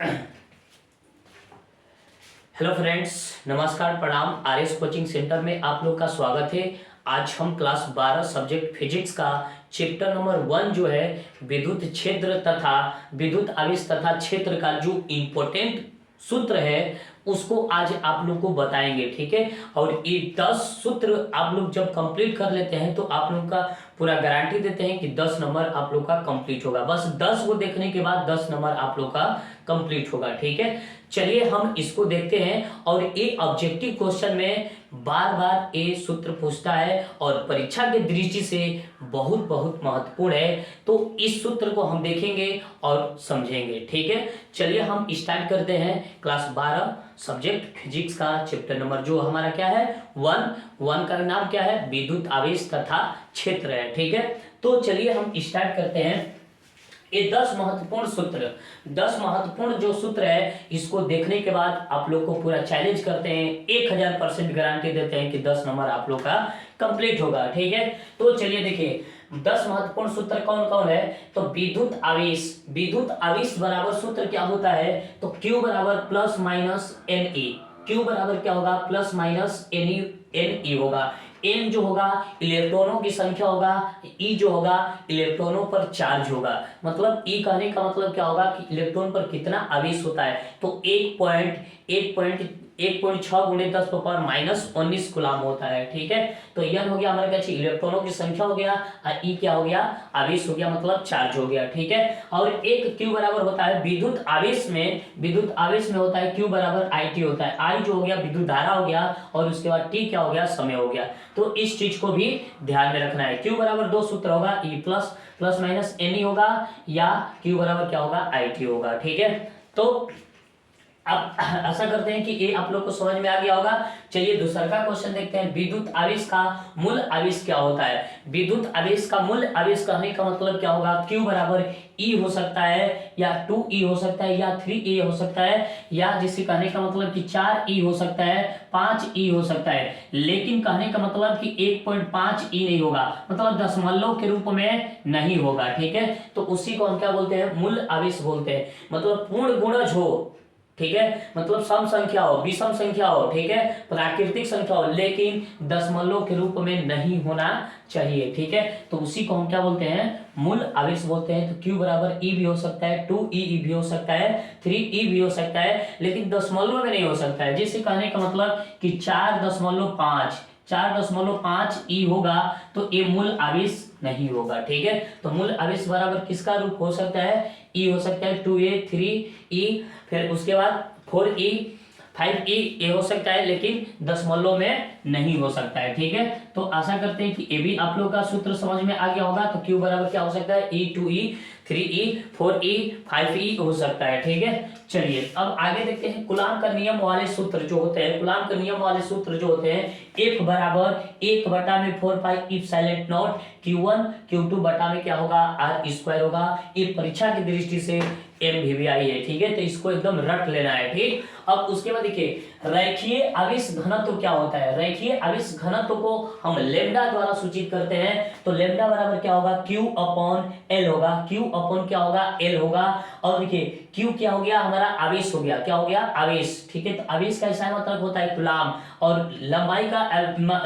Hello friends, नमस्कार, प्रणाम। RS coaching centre में आप लोग का स्वागत है। आज हम क्लास 12 सब्जेक्ट फिजिक्स का चैप्टर नंबर 1 जो है विद्युत क्षेत्र तथा विद्युत आवेश तथा क्षेत्र का जो इम्पोर्टेंट सूत्र है उसको आज आप लोग को बताएंगे, ठीक है। और ये 10 सूत्र आप लोग जब कंप्लीट कर लेते हैं तो आप लोग का पूरा गारंटी देते हैं कि 10 नंबर आप लोग का कंप्लीट होगा। बस 10 को देखने के बाद 10 नंबर आप लोग का कंप्लीट होगा, ठीक है। चलिए हम इसको देखते हैं। और ये ऑब्जेक्टिव क्वेश्चन में बार बार ये सूत्र पूछता है और परीक्षा की दृष्टि से बहुत बहुत महत्वपूर्ण है। तो इस सूत्र को हम देखेंगे और समझेंगे, ठीक है। चलिए हम स्टार्ट करते हैं क्लास 12 सब्जेक्ट फिजिक्स का चैप्टर नंबर जो हमारा क्या है 1 का नाम क्या है विद्युत आवेश तथा क्षेत्र है, ठीक है। तो चलिए हम स्टार्ट करते हैं। ये 10 महत्वपूर्ण सूत्र, 10 महत्वपूर्ण जो सूत्र है इसको देखने के बाद आप लोग को पूरा चैलेंज करते हैं, 1000% गारंटी देते हैं कि 10 नंबर आप लोग का कंप्लीट होगा, ठीक है। तो चलिए देखिए 10 महत्वपूर्ण सूत्र कौन कौन है। तो विद्युत आवेश बराबर सूत्र क्या होता है। तो Q बराबर plus minus n e, Q बराबर क्या होगा प्लस माइनस एन ई होगा। एन जो होगा इलेक्ट्रॉनों की संख्या होगा, ई जो होगा इलेक्ट्रॉनों पर चार्ज होगा। मतलब ई कहने का मतलब क्या होगा कि इलेक्ट्रॉन पर कितना आवेश होता है। तो 1.6 गुणे 10 पावर माइनस 19 कूलम होता है, ठीक है। तो यह हो गया हमारे क्या इलेक्ट्रॉनों की संख्या हो गया और ई क्या हो गया आवेश हो गया, मतलब चार्ज हो गया, ठीक है। और एक Q बराबर होता है विद्युत आवेश में होता है Q बराबर IT होता है। I जो हो गया विद्युत धारा हो गया और उसके बाद T क्या हो गया समय हो गया। तो इस चीज को भी ध्यान में रखना है। Q बराबर 2 सूत्र होगा, E प्लस माइनस NE होगा या Q बराबर क्या होगा IT होगा, ठीक है। तो अब ऐसा करते हैं कि ये आप लोग को समझ में आ गया होगा। चलिए दूसरा का क्वेश्चन देखते हैं। विद्युत आवेश का मूल आवेश क्या होता है। विद्युत आवेश का मूल आवेश कहने का मतलब क्या होगा। Q बराबर E हो सकता है या 2E हो सकता है या 3E हो सकता है या जिसे कहने का मतलब कि 4E हो सकता है, 5E हो सकता है। लेकिन कहने का मतलब कि 1.5E नहीं होगा, मतलब दशमलव के रूप में नहीं होगा, ठीक है। तो उसी को हम क्या बोलते हैं मूल आवेश बोलते हैं। मतलब पूर्ण गुणज हो, ठीक है, मतलब सम संख्या हो, विषम संख्या हो, ठीक है, प्राकृतिक संख्या हो, लेकिन दशमलव के रूप में नहीं होना चाहिए, ठीक है। तो उसी को हम क्या बोलते हैं मूल आवेश बोलते हैं। तो Q बराबर E भी हो सकता है, 2E भी हो सकता है, 3E भी हो सकता है, लेकिन दशमलव में नहीं हो सकता है। जिससे कहने का मतलब कि 4.5 E होगा तो ये मूल आवेश नहीं होगा, ठीक है। तो मूल आवेश बराबर किसका रूप हो सकता है E हो सकता है 2A 3E, फिर उसके बाद 4E 5E ये हो सकता है, लेकिन दशमलव में नहीं हो सकता है, ठीक है। तो आशा करते हैं कि ये भी आप लोग का सूत्र समझ में आ गया होगा। तो Q बराबर क्या हो सकता है E 2E 3E 4E 5E हो सकता है, ठीक है। चलिए अब आगे देखते हैं कूलम का नियम वाले सूत्र जो होते हैं। कूलम का नियम वाले सूत्र जो होते हैं F बराबर 1/4 पाई इप्सिलॉन नॉट Q1 Q2 बटा में क्या होगा R स्क्वायर होगा। ये परीक्षा की दृष्टि से MVVI है, ठीक है। तो इसको एकदम रट लेना है, ठीक। अब उसके बाद देखिए रेखीय आवेश घनत्व क्या होता है। रेखीय आवेश घनत्व को हम लेम्डा द्वारा सूचित करते हैं। तो लेम्डा बराबर क्या होगा Q/L होगा। Q/ क्या होगा L होगा। और देखिए Q क्या हो गया हमारा आवेश हो गया, क्या हो गया आवेश, ठीक है। तो आवेश का ऐसा मात्रक होता है कूलम और लंबाई का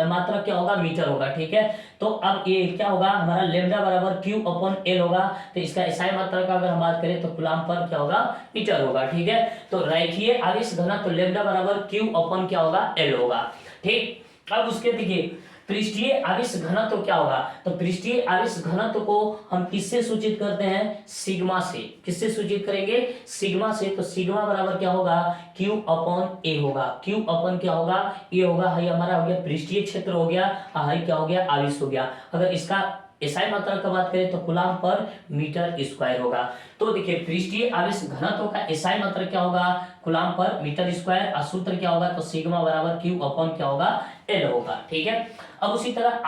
मात्रक क्या होगा मीटर होगा, ठीक है। तो अब ये क्या होगा हमारा लेम्डा बराबर Q/L होगा। तो इसका एसआई मात्रक का अगर हम बात करें तो कूलम पर क्या होगा मीटर होगा, ठीक है। तो रेखीय आवेश घनत्व लेम्डा बराबर Q/ क्या होगा L होगा, ठीक। अब उसके देखिए पृष्ठीय आवेश घनत्व क्या होगा। तो पृष्ठीय आवेश घनत्व को हम किससे सूचित करते हैं सिग्मा से। किससे सूचित करेंगे सिग्मा से। तो सिग्मा बराबर क्या होगा Q/A होगा। Q/ क्या होगा ये होगा, ये हमारा हो गया पृष्ठीय क्षेत्र हो गया, हाई क्या हो गया आवेश हो गया। अगर इसका एसआई मात्रा का बात करें तो कूलम पर मीटर स्क्वायर होगा। तो देखिए पृष्ठीय आवेश घनत्व का एसआई मात्रा क्या होगा कूलम पर मीटर स्क्वायर और सूत्र क्या होगा तो सिग्मा बराबर Q/ क्या होगा L होगा, ठीक है। अब उसी तरह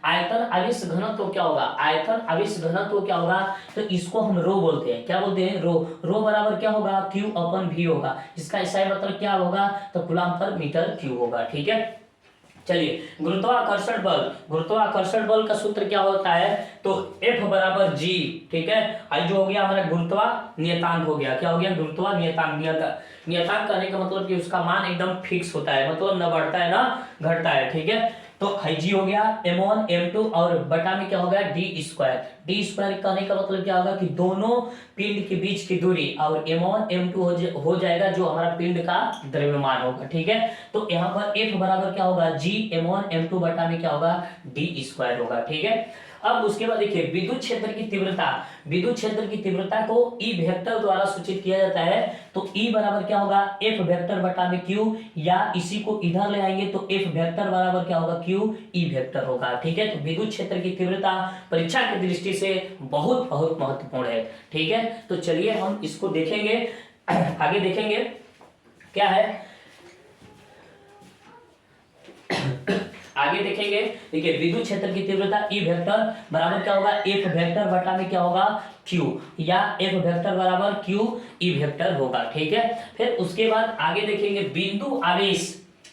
आयतन आवेश घनत्व क्या होगा। आयतन आवेश घनत्व क्या होगा तो इसको हम रो बोलते हैं। क्या बोलते हैं रो बराबर क्या होगा Q/V होगा। इसका एसआई मतलब क्या होगा तो कूलम पर मीटर क्यूब होगा, ठीक है। चलिए, गुरुत्वाकर्षण बल का सूत्र क्या होता है, तो F बराबर G, ठीक है। आई जो हो गया हमारा गुरुत्वा नियतांक हो गया, क्या हो गया, गुरुत्वा नियतांक। नियतांक करने का मतलब कि उसका मान एकदम फिक्स होता है, मतलब न बढ़ता है ना घटता है, ठीक है। तो जी हो गया m1 m2 और बटा में क्या हो गया डी स्क्वायर करने का मतलब क्या होगा कि दोनों पिंड के बीच की दूरी, और m1 m2 हो जाएगा जो हमारा पिंड का द्रव्यमान होगा, ठीक है। तो यहाँ पर F बराबर क्या होगा g m1 m2 बटा में क्या होगा डी स्क्वायर होगा, ठीक है। अब उसके बाद देखिए विद्युत क्षेत्र की तीव्रता को E वेक्टर द्वारा सूचित किया जाता है। तो E बराबर क्या होगा F वेक्टर बटा में Q, या इसी को इधर ले आएंगे तो F वेक्टर बराबर क्या होगा Q E वेक्टर होगा, ठीक है। तो विद्युत क्षेत्र की तीव्रता परीक्षा की दृष्टि से बहुत बहुत महत्वपूर्ण है, ठीक है। तो चलिए हम इसको देखेंगे, आगे देखेंगे क्या है, आगे देखेंगे। देखिए विद्युत क्षेत्र की तीव्रता E वेक्टर बराबर क्या होगा F वेक्टर बटा में क्या होगा Q, या F वेक्टर बराबर Q E वेक्टर होगा, ठीक है। फिर उसके बाद आगे देखेंगे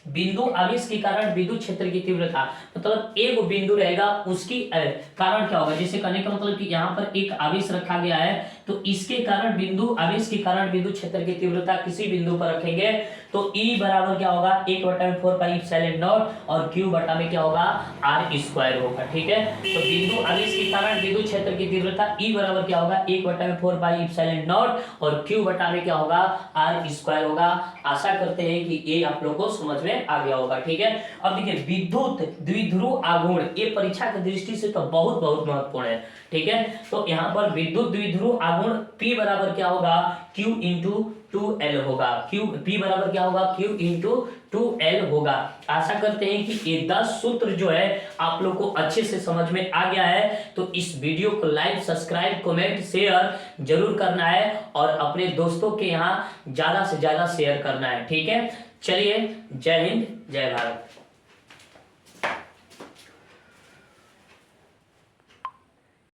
बिंदु आवेश के कारण विद्युत क्षेत्र की तीव्रता, मतलब एक बिंदु रहेगा उसकी कारण क्या होगा, जैसे कहने का मतलब कि यहाँ पर एक आवेश रखा गया है, तो इसके कारण आवेश के कारण विद्युत क्षेत्र की तीव्रता किसी बिंदु पर रखेंगे तो E बराबर क्या होगा 1/4πε0 और Q बटा में क्या होगा R स्क्वायर होगा, ठीक है। तो बिंदु आवेश के कारण विद्युत क्षेत्र की तीव्रता E बराबर क्या होगा 1/4πε0 और Q बटा में क्या होगा R स्क्वायर होगा। आशा करते हैं कि ये आप लोगों को समझ में आ गया होगा, ठीक है। अब देखिए विद्युत द्विध्रुव आघूर्ण, ये परीक्षा की दृष्टि से तो बहुत बहुत महत्वपूर्ण है, ठीक है। तो यहाँ पर विद्युत द्विध्रुव आघूर्ण P बराबर क्या होगा Q इंटू 2L होगा, P बराबर क्या होगा Q इंटू 2L होगा। आशा करते हैं कि ये 10 सूत्र जो है आप लोग को अच्छे से समझ में आ गया है। तो इस वीडियो को लाइक, सब्सक्राइब, कमेंट, शेयर जरूर करना है और अपने दोस्तों के यहाँ ज्यादा से ज्यादा शेयर करना है, ठीक है। चलिए, जय हिंद, जय भारत।